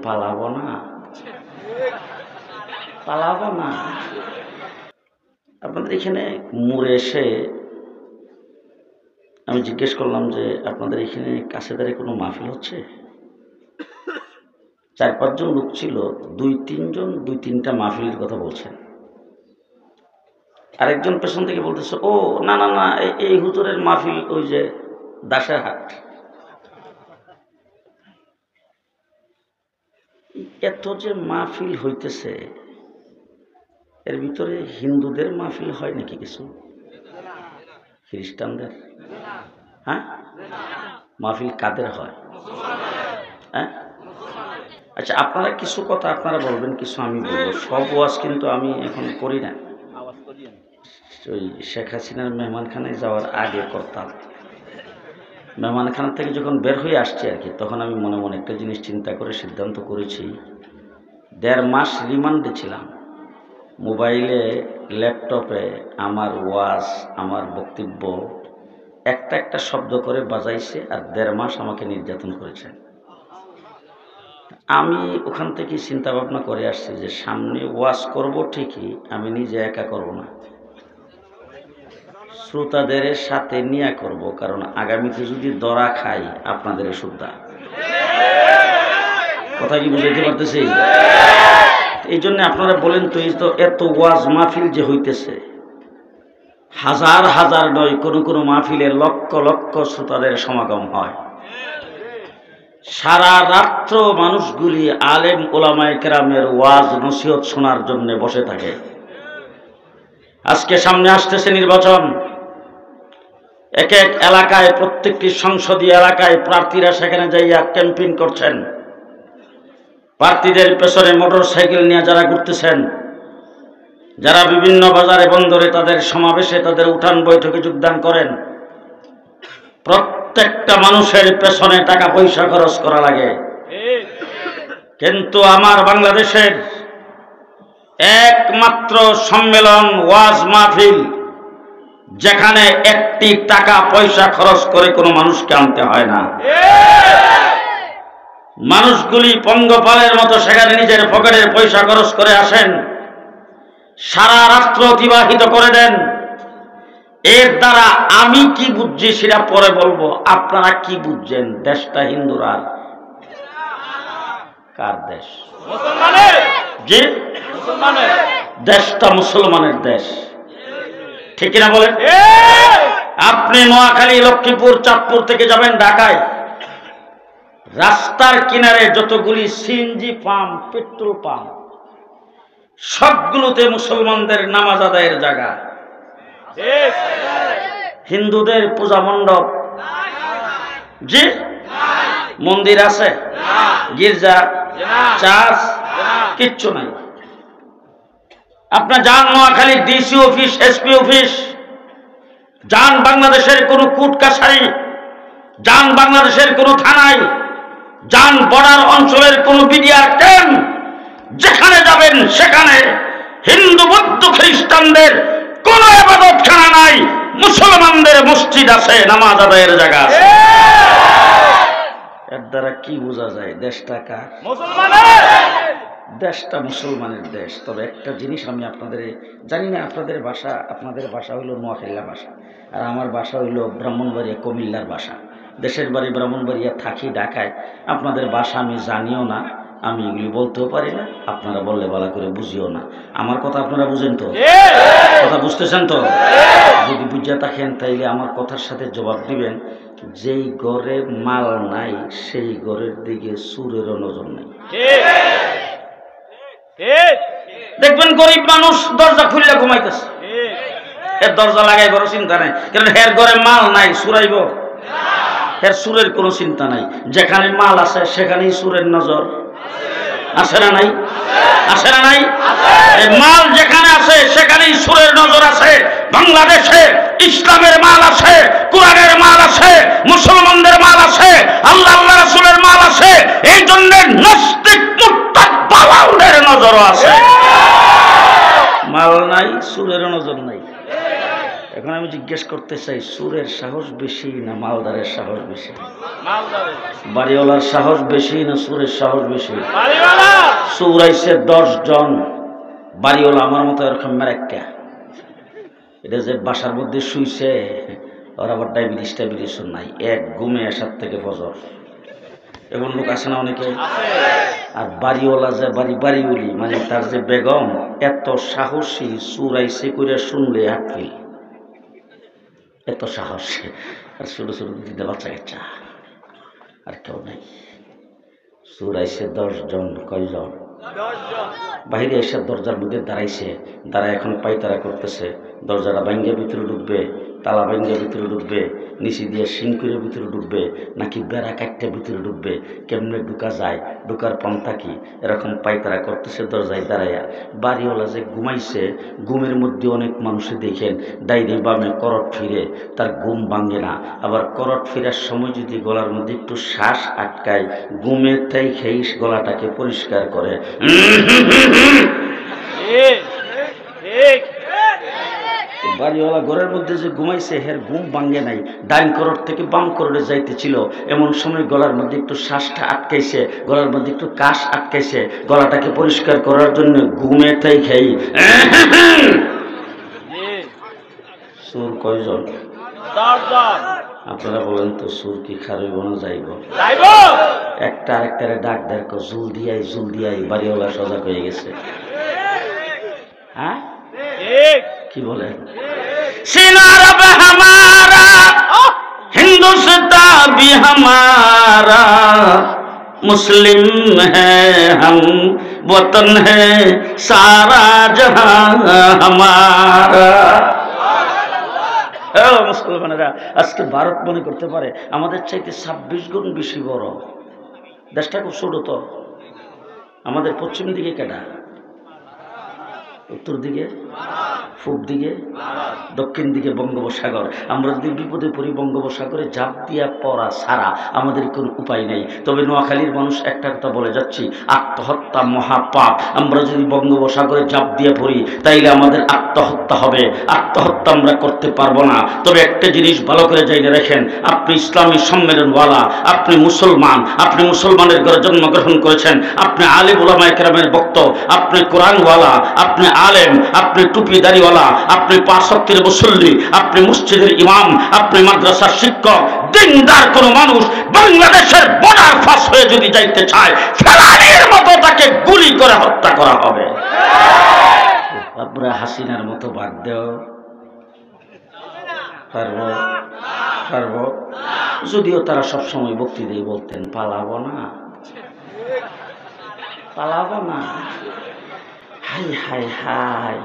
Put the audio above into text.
পালাবো না, পালাবো না। আপনাদের এখানে মোড়ে এসে আমি জিজ্ঞেস করলাম যে আপনাদের এখানে কাছে দাঁড়িয়ে কোনো মাহফিল হচ্ছে? 4-5 জন লোক ছিল, 2-3 জন 2-3টা মাহফিলের কথা বলছেন। আরেকজন পেছন থেকে বলতেছে, ও না না না, এই হুজুরের মাহফিল ওই যে দাসের হাট। এত যে মাহফিল হইতেছে, এর ভিতরে হিন্দুদের মাহফিল হয় নাকি কিছু? খ্রিস্টানদের? হ্যাঁ, মাহফিল কাদের হয়? হ্যাঁ, আচ্ছা, আপনারা কিছু কথা আপনারা বলবেন, কিছু আমি বলবো। সব ওয়াজ কিন্তু আমি এখন করি না, ওই শেখ হাসিনার মেহমানখানায় যাওয়ার আগে করতাম। মেহমানখানা থেকে যখন বের হয়ে আসছি আর কি, তখন আমি মনে মনে একটা জিনিস চিন্তা করে সিদ্ধান্ত করেছি, 1.5 মাস রিমান্ডে ছিলাম। মোবাইলে, ল্যাপটপে আমার ওয়াজ, আমার বক্তব্য একটা একটা শব্দ করে বাজাইছে, আর 1.5 মাস আমাকে নির্যাতন করেছে। আমি ওখান থেকে চিন্তা ভাবনা করে আসছি যে সামনে ওয়াজ করব ঠিকই, আমি নিজে একা করব না, শ্রোতাদের সাথে নিয়ে করব, কারণ আগামীতে যদি দরা খাই আপনাদের সুদ্ধা। কথা কি বুঝাইতে পারতেছি? এই জন্য আপনারা বলেন তো, এই তো এত ওয়াজ মাহফিল যে হইতেছে, হাজার হাজার নয়, কোনো কোনো মাহফিলে লক্ষ লক্ষ শ্রোতাদের সমাগম হয়। সারা রাত্র মানুষগুলি আলেম ওলামায়ে কেরামের ওয়াজ নসিহত শোনার জন্য বসে থাকে। আজকে সামনে আসতেছে নির্বাচন, এক এক এলাকায়, প্রত্যেকটি সংসদীয় এলাকায় প্রার্থীরা সেখানে যাইয়া ক্যাম্পেইন করছেন। প্রার্থীদের পেছনে মোটর সাইকেল নিয়ে যারা ঘুরতেছেন, যারা বিভিন্ন বাজারে বন্দরে তাদের সমাবেশে, তাদের উঠান বৈঠকে যোগদান করেন, প্রত্যেকটা মানুষের পেছনে টাকা পয়সা খরচ করা লাগে। কিন্তু আমার বাংলাদেশের একমাত্র সম্মেলন ওয়াজ মাহফিল, যেখানে একটি টাকা পয়সা খরচ করে কোনো মানুষকে আনতে হয় না। মানুষগুলি পঙ্গপালের মতো সেখানে নিজের পকেটের পয়সা খরচ করে আসেন, সারা রাত্র অতিবাহিত করে দেন। এর দ্বারা আমি কি বুঝছি সেটা পরে বলবো, আপনারা কি বুঝছেন? দেশটা হিন্দুরা কার দেশ? জি, দেশটা মুসলমানের দেশ, ঠিক না বলেন? আপনি নোয়াখালী, লক্ষ্মীপুর, চাঁদপুর থেকে যাবেন ঢাকায়, রাস্তার কিনারে যতগুলি সিএনজি পাম্প, পেট্রোল পাম্প, সবগুলোতে মুসলমানদের নামাজ আদায়ের জায়গা। হিন্দুদের পূজা মণ্ডপ, জি, মন্দির আছে, গির্জা, চার্চ, কিচ্ছু নাই। আপনার যান Noakhali DC office, SP office, যান বাংলাদেশের কোনো কোর্ট কাছারি, যান বাংলাদেশের কোনো থানায়, যান বর্ডার অঞ্চলের কোনো বিডিআর ক্যাম্প, যেখানে যাবেন সেখানে হিন্দু, বৌদ্ধ, খ্রিস্টানদের কোনো ইবাদতখানা নাই, মুসলমানদের মসজিদ আছে, নামাজ আদায়ের জায়গা আছে। এর দ্বারা কি বোঝা যায়? দেশটা কার? মুসলমানের। দেশটা মুসলমানের দেশ। তবে একটা জিনিস আমি আপনাদের, জানি না আপনাদের ভাষা হইল নোয়াখালীর ভাষা, আর আমার ভাষা হইল ব্রাহ্মণবাড়িয়া কুমিল্লার ভাষা। দেশের বাড়ি ব্রাহ্মণবাড়িয়া, থাকি ঢাকায়। আপনাদের ভাষা আমি জানিও না, আমি এগুলি বলতেও পারি না, আপনারা বললে ভালো করে বুঝিও না। আমার কথা আপনারা বুঝেন তো? কথা বুঝতেছেন তো? যদি বুঝিয়া থাকেন তাইলে আমার কথার সাথে জবাব দিবেন, যেই ঘরে মাল নাই সেই ঘরের দিকে চুরেরও নজর নাই। দেখবেন গরিব মানুষ দরজা খুললে ঘুমাইতেছে, এর দরজা লাগাই বড় চিন্তা নাই, কারণ হের ঘরে মাল নাই, চুরাইব, এর সুরের কোনো চিন্তা নাই। যেখানে মাল আছে সেখানেই সুরের নজর আসে না নাই? আসে না নাই? মাল যেখানে আছে সেখানেই সুরের নজর আছে। বাংলাদেশে ইসলামের মাল আছে, কোরআনের মাল আছে, মুসলমানদের মাল আছে, আল্লাহ রাসূলের মাল আছে। এই জন্য নাস্তিক, মুরতাদ, বাওয়ালদের নজরও আছে। মাল নাই, সুরের নজর নাই। এখন আমি জিজ্ঞেস করতে চাই, সুরের সাহস বেশি না মালদারের সাহস বেশি? বাড়িওয়ালার সাহস বেশি না সুরের সাহস বেশি? সুর আইছে 10 জন, বাড়িওয়ালা আমার মতো এরকম মেরেক্কা। এটা যে বাসার মধ্যে শুইছে, ওর আবার ডায়াবেটিস নাই, এক ঘুমে এসার থেকে ফজর। এমন লোক আছে না অনেকে। আর বাড়িওয়ালা যে বাড়িওয়ালি মানে তার যে বেগম, এত সাহসী, সুর আইছে করে শুনলে হাঁটবি, এত সাহস। আর ছোট ছোট দিতে বাচ্চা কাচ্চা, আর কেউ নেই। সুর আইছে 10 জন। কয়জন? বাহিরে এসে দরজার মধ্যে দাঁড়াইছে, দাঁড়ায় এখন পায়তারা করতেছে। দরজাটা ভাঙ্গিয়ে ভিতরে ঢুকবে, তালা ভাঙ্গিয়ে ভিতরে ঢুকবে, নিচে দিয়ে সিংকুরের ভিতরে ঢুকবে, নাকি বেড়া কাটতে ভিতরে ঢুকবে, কেমনে ঢুকা যায়, ঢুকার পন্থা কি, এরকম পায়তারা করতেছে দরজায় দাঁড়াইয়া। বাড়িওয়ালা যে ঘুমাইছে, ঘুমের মধ্যে অনেক মানুষে দেখেন ডাইনে বামে করট ফিরে, তার ঘুম ভাঙে না। আবার করট ফিরার সময় যদি গলার মধ্যে একটু শ্বাস আটকায়, ঘুমের তাই খেয়ে গলাটাকে পরিষ্কার করে। বাড়িওয়ালা ঘরের মধ্যে যে ঘুমাইছে, হের ঘুম ভাঙ্গে নাই, ডাইন করোড় থেকে বাম করোড়ে যাইতেছিল, এমন সময় গলার মধ্যে একটু শ্বাসটা আটকাইছে, গলার মধ্যে একটু কাশ আটকাইছে, গলাটাকে পরিষ্কার করার জন্য ঘুমে তাই খাই। সুর কয়জন? আপনারা বলেন তো, সুর কি খারইব না যাইব? একটা আরেকটারে ডাক দেয়, জুল দিয়াই। বাড়িওয়ালা সজাগ হয়ে গেছে। হ্যাঁ, কি বলেন? সিনার বে হামারা, হিন্দুস্তান भी हमारा, मुस्लिम है हम, वतन है सारा जहां हमारा। মুসলমানেরা, আজকে ভারত মনে করতে পারে আমাদের চাইতে 26 গুণ বেশি বড়। দেশটা খুব ছোট তো। আমাদের পশ্চিম দিকে কেডা, উত্তর দিকে, পূব দিকে, দক্ষিণ দিকে বঙ্গোপসাগর। আমরা যদি বিপদে পড়ি, বঙ্গোপসাগরে ঝাঁপ দিয়া পড়া ছাড়া আমাদের কোনো উপায় নেই। তবে নোয়াখালীর মানুষ একটা কথা বলে যাচ্ছি, আত্মহত্যা মহাপাপ। আমরা যদি বঙ্গোপসাগরে ঝাঁপ দিয়ে পড়ি, তাইলে আমাদের আত্মহত্যা হবে। আত্মহত্যা আমরা করতে পারবো না। তবে একটা জিনিস ভালো করে জানিয়ে রাখেন, আপনি ইসলামী সম্মেলনওয়ালা, আপনি মুসলমান, আপনি মুসলমানের ঘরে জন্মগ্রহণ করেছেন, আপনি আলিম উলামায়ে কেরামের ভক্ত, আপনি কোরআনওয়ালা, আপনি আলেম, আপনি টুপিদারিওয়ালা, আপনি 5 ওয়াক্তের মুসল্লি, আপনি মসজিদের ইমাম, আপনি মাদ্রাসার শিক্ষক, দিনদার কোন মানুষ বাংলাদেশের বর্ডার পাস হয়ে যদি যাইতে চায়, ফেলানির মতো তাকে গুলি করে হত্যা করা হবে। আপনারা হাসিনার মতো বাদ দেও পারবো? যদিও তারা সবসময় বক্তৃতায় বলতেন, পালাবো না। High high high.